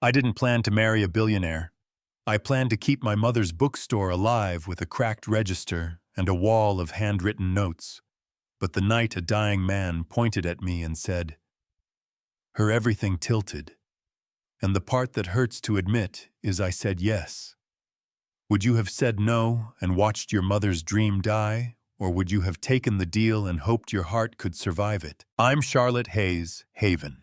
I didn't plan to marry a billionaire. I planned to keep my mother's bookstore alive with a cracked register and a wall of handwritten notes. But the night a dying man pointed at me and said, her everything tilted. And the part that hurts to admit is I said yes. Would you have said no and watched your mother's dream die, or would you have taken the deal and hoped your heart could survive it? I'm Charlotte Hayes, Haven.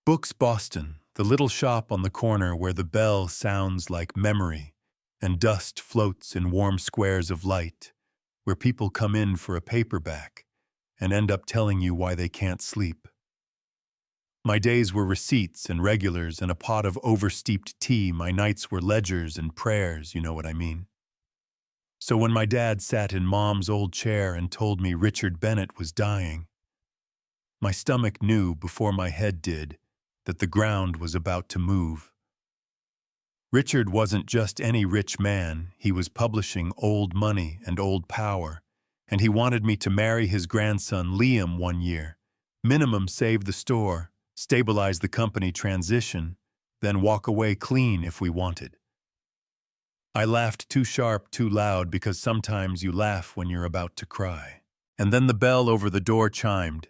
Books Boston, the little shop on the corner where the bell sounds like memory and dust floats in warm squares of light, where people come in for a paperback and end up telling you why they can't sleep. My days were receipts and regulars and a pot of oversteeped tea. My nights were ledgers and prayers, you know what I mean. So when my dad sat in Mom's old chair and told me Richard Bennett was dying, my stomach knew before my head did that the ground was about to move. Richard wasn't just any rich man. He was publishing old money and old power, and he wanted me to marry his grandson Liam 1 year. Minimum save the store, stabilize the company transition, then walk away clean if we wanted. I laughed too sharp, too loud, because sometimes you laugh when you're about to cry. And then the bell over the door chimed,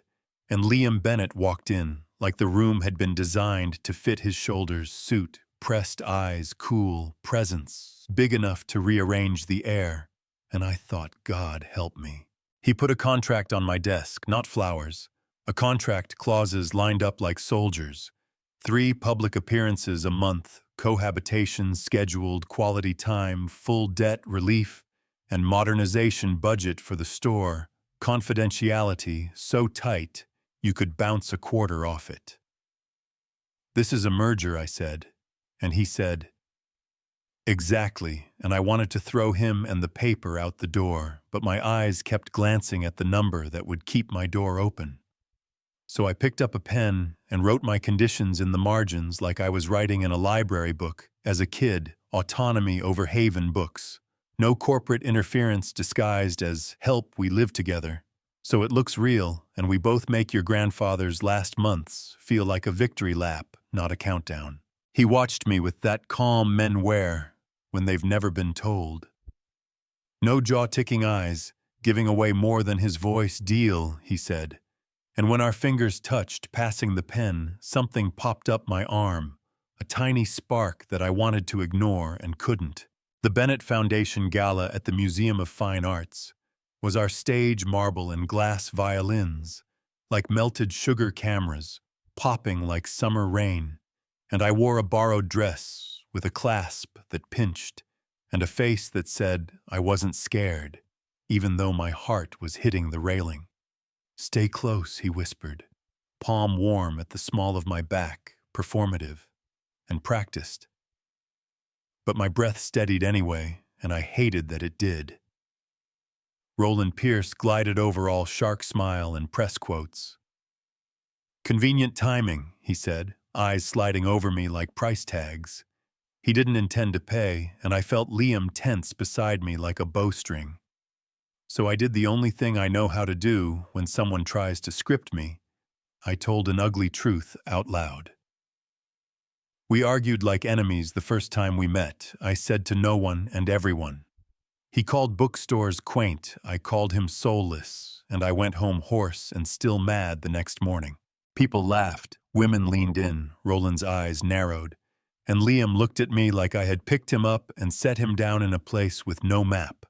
and Liam Bennett walked in, like the room had been designed to fit his shoulders, suit, pressed eyes, cool, presence, big enough to rearrange the air. And I thought, God help me. He put a contract on my desk, not flowers. A contract, clauses lined up like soldiers. 3 public appearances a month, cohabitation scheduled, quality time, full debt relief, and modernization budget for the store. Confidentiality so tight you could bounce a quarter off it. This is a merger, I said, and he said, exactly, and I wanted to throw him and the paper out the door, but my eyes kept glancing at the number that would keep my door open. So I picked up a pen and wrote my conditions in the margins like I was writing in a library book. As a kid, autonomy over Haven books. No corporate interference disguised as help, we live together. So it looks real, and we both make your grandfather's last months feel like a victory lap, not a countdown. He watched me with that calm men wear when they've never been told. No jaw-ticking eyes, giving away more than his voice. Deal, he said. And when our fingers touched, passing the pen, something popped up my arm, a tiny spark that I wanted to ignore and couldn't. The Bennett Foundation Gala at the Museum of Fine Arts was our stage marble and glass violins, like melted sugar cameras, popping like summer rain, and I wore a borrowed dress with a clasp that pinched and a face that said I wasn't scared, even though my heart was hitting the railing. Stay close, he whispered, palm warm at the small of my back, performative and practiced. But my breath steadied anyway, and I hated that it did. Roland Pierce glided over all shark smile and press quotes. Convenient timing, he said, eyes sliding over me like price tags. He didn't intend to pay, and I felt Liam tense beside me like a bowstring. So I did the only thing I know how to do when someone tries to script me. I told an ugly truth out loud. We argued like enemies the first time we met. I said to no one and everyone. He called bookstores quaint, I called him soulless, and I went home hoarse and still mad the next morning. People laughed, women leaned in, Roland's eyes narrowed, and Liam looked at me like I had picked him up and set him down in a place with no map.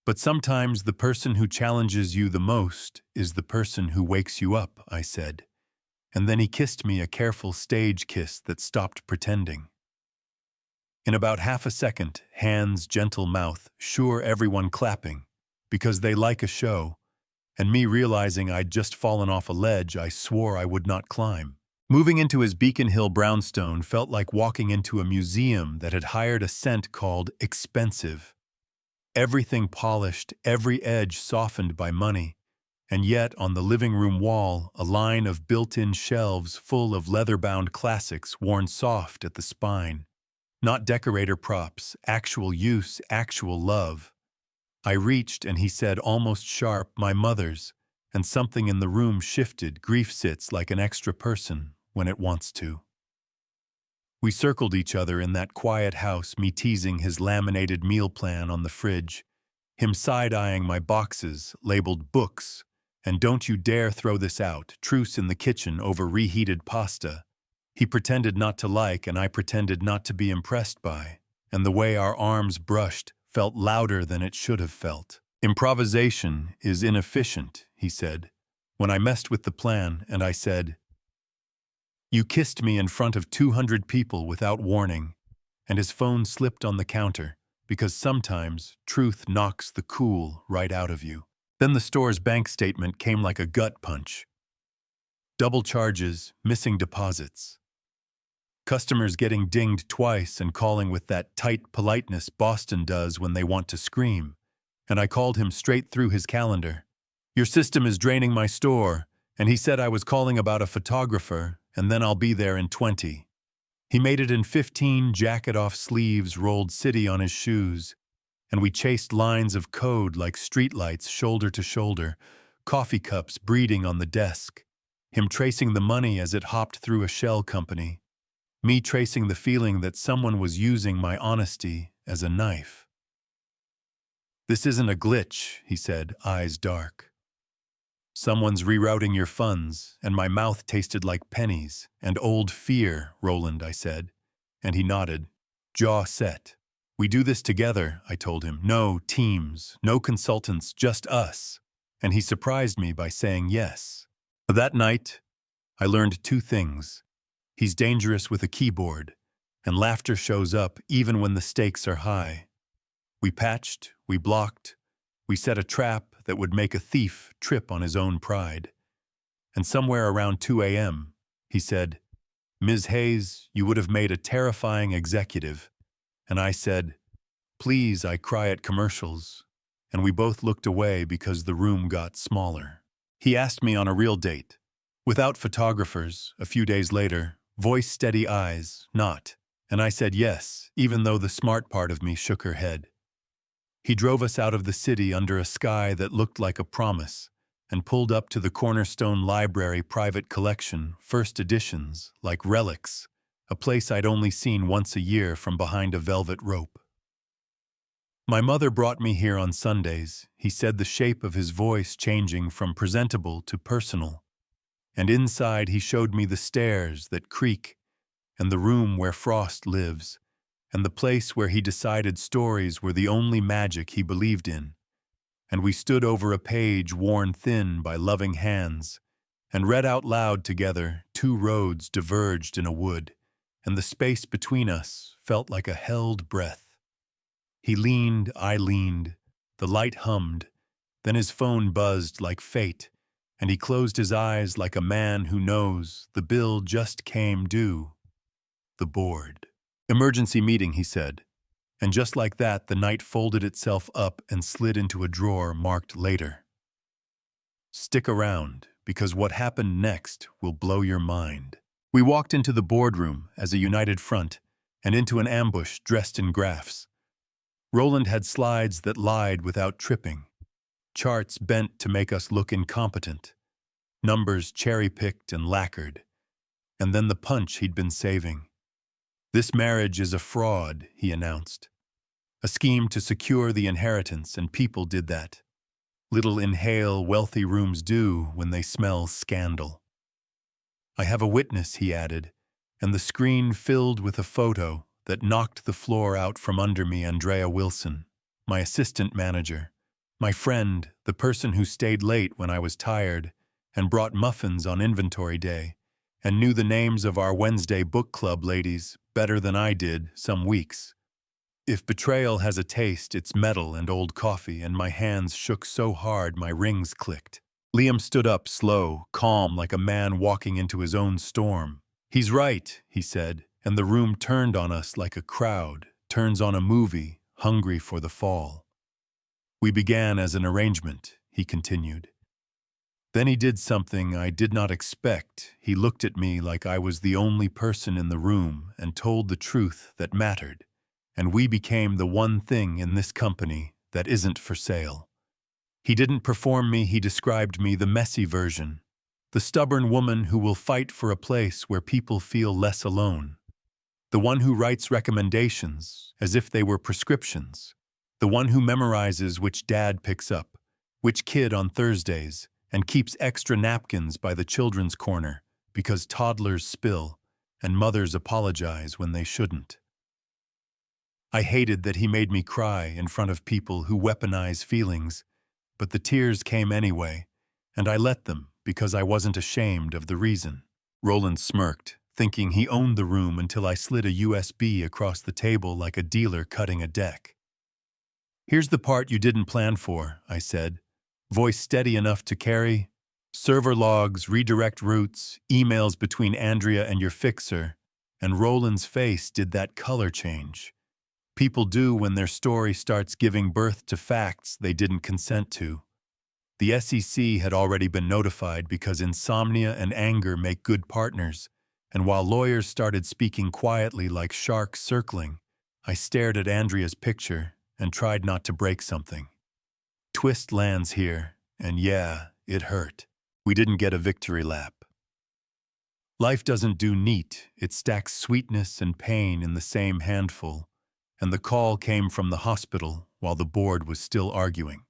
But sometimes the person who challenges you the most is the person who wakes you up, I said. And then he kissed me a careful stage kiss that stopped pretending. In about half a second, hands, gentle mouth, sure everyone clapping, because they like a show, and me realizing I'd just fallen off a ledge I swore I would not climb. Moving into his Beacon Hill brownstone felt like walking into a museum that had hired a scent called expensive. Everything polished, every edge softened by money, and yet on the living room wall, a line of built-in shelves full of leather-bound classics worn soft at the spine. Not decorator props, actual use, actual love. I reached and he said almost sharp, my mother's, and something in the room shifted. Grief sits like an extra person when it wants to. We circled each other in that quiet house, me teasing his laminated meal plan on the fridge, him side-eyeing my boxes labeled books, and don't you dare throw this out, truce in the kitchen over reheated pasta. He pretended not to like and I pretended not to be impressed by, and the way our arms brushed felt louder than it should have felt. Improvisation is inefficient, he said, when I messed with the plan, and I said, "You kissed me in front of 200 people without warning," and his phone slipped on the counter, because sometimes truth knocks the cool right out of you. Then the store's bank statement came like a gut punch. Double charges, missing deposits. Customers getting dinged twice and calling with that tight politeness Boston does when they want to scream. And I called him straight through his calendar. "Your system is draining my store," and he said I was calling about a photographer, and then I'll be there in 20. He made it in 15 jacket-off sleeves, rolled city on his shoes, and we chased lines of code like streetlights shoulder to shoulder, coffee cups breeding on the desk, him tracing the money as it hopped through a shell company, me tracing the feeling that someone was using my honesty as a knife. "This isn't a glitch," he said, eyes dark. "Someone's rerouting your funds," and my mouth tasted like pennies. "And old fear, Roland," I said, and he nodded, jaw set. "We do this together," I told him. "No teams, no consultants, just us." And he surprised me by saying yes. That night, I learned two things. He's dangerous with a keyboard, and laughter shows up even when the stakes are high. We patched, we blocked, we set a trap that would make a thief trip on his own pride. And somewhere around 2 a.m., he said, "Ms. Hayes, you would have made a terrifying executive." And I said, "Please, I cry at commercials." And we both looked away because the room got smaller. He asked me on a real date, without photographers, a few days later, voice steady eyes, not. And I said yes, even though the smart part of me shook her head. He drove us out of the city under a sky that looked like a promise, and pulled up to the Cornerstone Library private collection, first editions, like relics, a place I'd only seen once a year from behind a velvet rope. "My mother brought me here on Sundays," he said, the shape of his voice changing from presentable to personal. And inside he showed me the stairs that creak, and the room where Frost lives, and the place where he decided stories were the only magic he believed in. And we stood over a page worn thin by loving hands, and read out loud together. Two roads diverged in a wood, and the space between us felt like a held breath. He leaned, I leaned, the light hummed, then his phone buzzed like fate, and he closed his eyes like a man who knows the bill just came due. The board. "Emergency meeting," he said. And just like that, the night folded itself up and slid into a drawer marked later. Stick around, because what happened next will blow your mind. We walked into the boardroom as a united front and into an ambush dressed in graphs. Roland had slides that lied without tripping, charts bent to make us look incompetent, numbers cherry-picked and lacquered, and then the punch he'd been saving. "This marriage is a fraud," he announced. "A scheme to secure the inheritance, and people did that. Little inhale wealthy rooms do when they smell scandal." "I have a witness," he added, and the screen filled with a photo that knocked the floor out from under me. Andrea Wilson, my assistant manager, my friend, the person who stayed late when I was tired and brought muffins on inventory day, and knew the names of our Wednesday book club ladies better than I did some weeks. If betrayal has a taste, it's metal and old coffee, and my hands shook so hard my rings clicked. Liam stood up slow, calm, like a man walking into his own storm. "He's right," he said, and the room turned on us like a crowd turns on a movie, hungry for the fall. "We began as an arrangement," he continued. "Then he did something I did not expect. He looked at me like I was the only person in the room and told the truth that mattered. And we became the one thing in this company that isn't for sale. He didn't perform me, he described me, the messy version. The stubborn woman who will fight for a place where people feel less alone. The one who writes recommendations as if they were prescriptions. The one who memorizes which dad picks up, which kid on Thursdays, and keeps extra napkins by the children's corner because toddlers spill and mothers apologize when they shouldn't. I hated that he made me cry in front of people who weaponize feelings, but the tears came anyway, and I let them because I wasn't ashamed of the reason. Roland smirked, thinking he owned the room until I slid a USB across the table like a dealer cutting a deck. "Here's the part you didn't plan for," I said, voice steady enough to carry. "Server logs, redirect routes, emails between Andrea and your fixer," and Roland's face did that color change. People do when their story starts giving birth to facts they didn't consent to. The SEC had already been notified because insomnia and anger make good partners, and while lawyers started speaking quietly like sharks circling, I stared at Andrea's picture and tried not to break something. Twist lands here, and yeah, it hurt. We didn't get a victory lap. Life doesn't do neat, it stacks sweetness and pain in the same handful, and the call came from the hospital while the board was still arguing.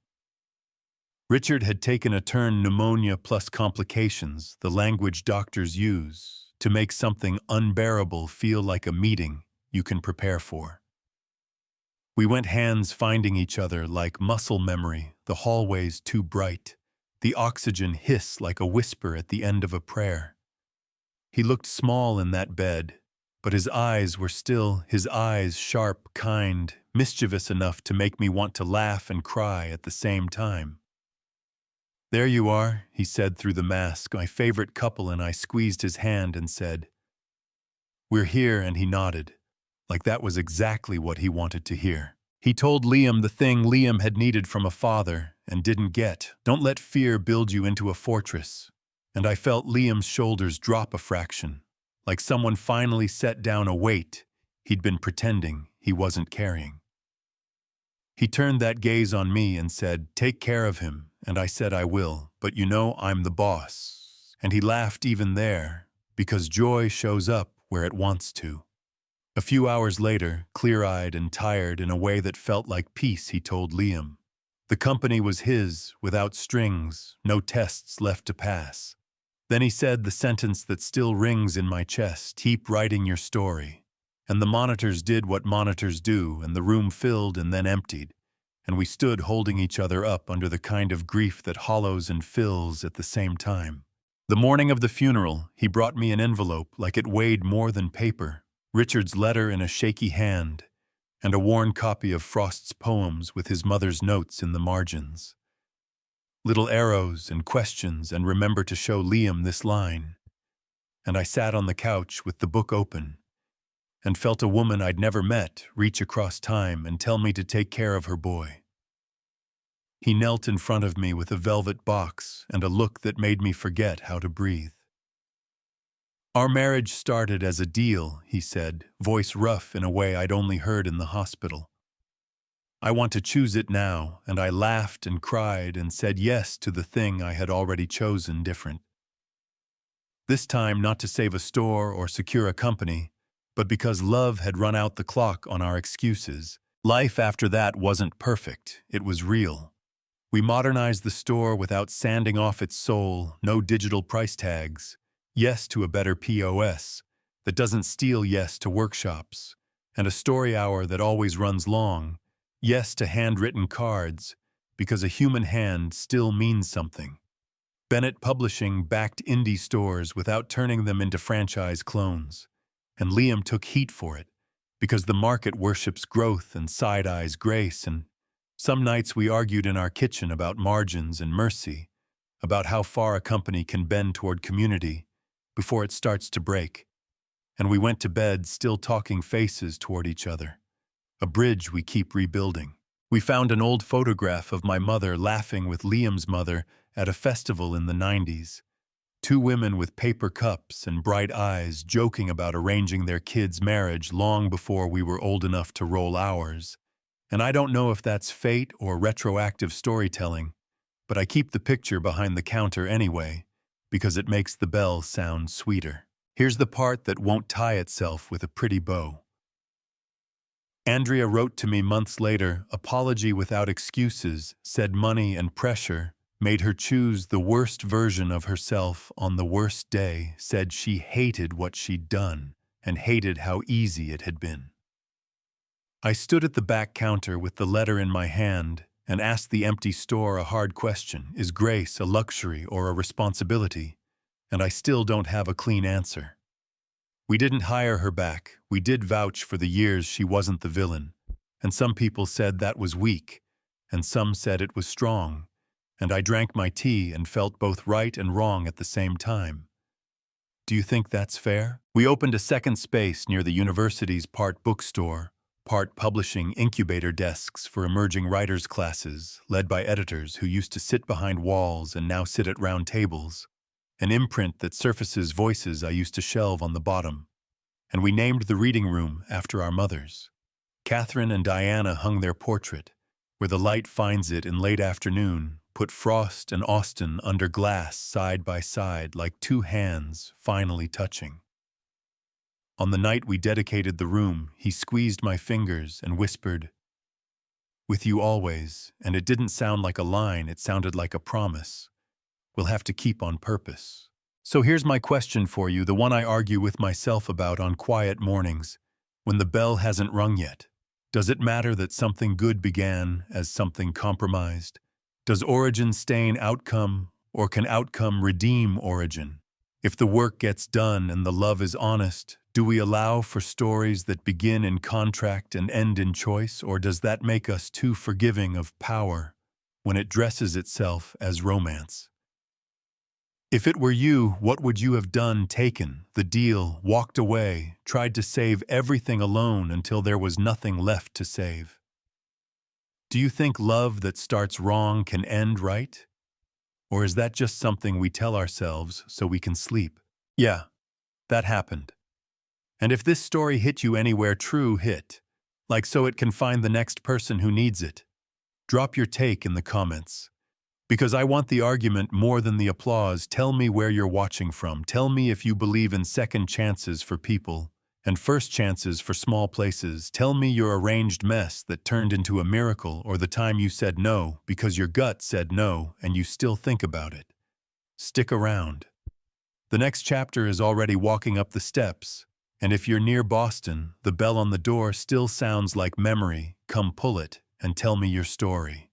Richard had taken a turn pneumonia plus complications, the language doctors use, to make something unbearable feel like a meeting you can prepare for. We went hands finding each other like muscle memory, the hallways too bright, the oxygen hiss like a whisper at the end of a prayer. He looked small in that bed, but his eyes were still his eyes, sharp, kind, mischievous enough to make me want to laugh and cry at the same time. "There you are," he said through the mask, my favorite couple, and I squeezed his hand and said, "We're here," and he nodded, like that was exactly what he wanted to hear. He told Liam the thing Liam had needed from a father and didn't get. Don't let fear build you into a fortress. And I felt Liam's shoulders drop a fraction, like someone finally set down a weight he'd been pretending he wasn't carrying. He turned that gaze on me and said, "Take care of him," and I said, "I will, but you know I'm the boss." And he laughed even there, because joy shows up where it wants to. A few hours later, clear-eyed and tired in a way that felt like peace, he told Liam. The company was his, without strings, no tests left to pass. Then he said the sentence that still rings in my chest, "Keep writing your story." And the monitors did what monitors do, and the room filled and then emptied, and we stood holding each other up under the kind of grief that hollows and fills at the same time. The morning of the funeral, he brought me an envelope like it weighed more than paper, Richard's letter in a shaky hand, and a worn copy of Frost's poems with his mother's notes in the margins. Little arrows and questions and "remember to show Liam this line." And I sat on the couch with the book open and felt a woman I'd never met reach across time and tell me to take care of her boy. He knelt in front of me with a velvet box and a look that made me forget how to breathe. "Our marriage started as a deal," he said, voice rough in a way I'd only heard in the hospital. "I want to choose it now," and I laughed and cried and said yes to the thing I had already chosen different. This time not to save a store or secure a company, but because love had run out the clock on our excuses. Life after that wasn't perfect, it was real. We modernized the store without sanding off its soul, no digital price tags, yes to a better POS that doesn't steal yes to workshops, and a story hour that always runs long, yes to handwritten cards, because a human hand still means something. Bennett Publishing backed indie stores without turning them into franchise clones, and Liam took heat for it, because the market worships growth and side-eyes grace, and some nights we argued in our kitchen about margins and mercy, about how far a company can bend toward community before it starts to break, and we went to bed still talking faces toward each other, a bridge we keep rebuilding. We found an old photograph of my mother laughing with Liam's mother at a festival in the 90s. Two women with paper cups and bright eyes joking about arranging their kids' marriage long before we were old enough to roll ours. And I don't know if that's fate or retroactive storytelling, but I keep the picture behind the counter anyway, because it makes the bell sound sweeter. Here's the part that won't tie itself with a pretty bow. Andrea wrote to me months later, apology without excuses, said money and pressure made her choose the worst version of herself on the worst day, said she hated what she'd done and hated how easy it had been. I stood at the back counter with the letter in my hand and asked the empty store a hard question: is grace a luxury or a responsibility? And I still don't have a clean answer. We didn't hire her back. We did vouch for the years she wasn't the villain. And some people said that was weak, and some said it was strong. And I drank my tea and felt both right and wrong at the same time. Do you think that's fair? We opened a second space near the university's part bookstore, part publishing incubator desks for emerging writers' classes, led by editors who used to sit behind walls and now sit at round tables. An imprint that surfaces voices I used to shelve on the bottom. And we named the reading room after our mothers. Catherine and Diana hung their portrait, where the light finds it in late afternoon, put Frost and Austen under glass side by side like two hands finally touching. On the night we dedicated the room, he squeezed my fingers and whispered, "With you always," and it didn't sound like a line, it sounded like a promise. We'll have to keep on purpose. So here's my question for you, the one I argue with myself about on quiet mornings, when the bell hasn't rung yet. Does it matter that something good began as something compromised? Does origin stain outcome, or can outcome redeem origin? If the work gets done and the love is honest, do we allow for stories that begin in contract and end in choice, or does that make us too forgiving of power when it dresses itself as romance? If it were you, what would you have done? Taken the deal, walked away, tried to save everything alone until there was nothing left to save? Do you think love that starts wrong can end right? Or is that just something we tell ourselves so we can sleep? Yeah, that happened. And if this story hit you anywhere, true hit, like so it can find the next person who needs it, drop your take in the comments. Because I want the argument more than the applause. Tell me where you're watching from. Tell me if you believe in second chances for people and first chances for small places. Tell me your arranged mess that turned into a miracle, or the time you said no because your gut said no and you still think about it. Stick around. The next chapter is already walking up the steps, and if you're near Boston, the bell on the door still sounds like memory. Come pull it and tell me your story.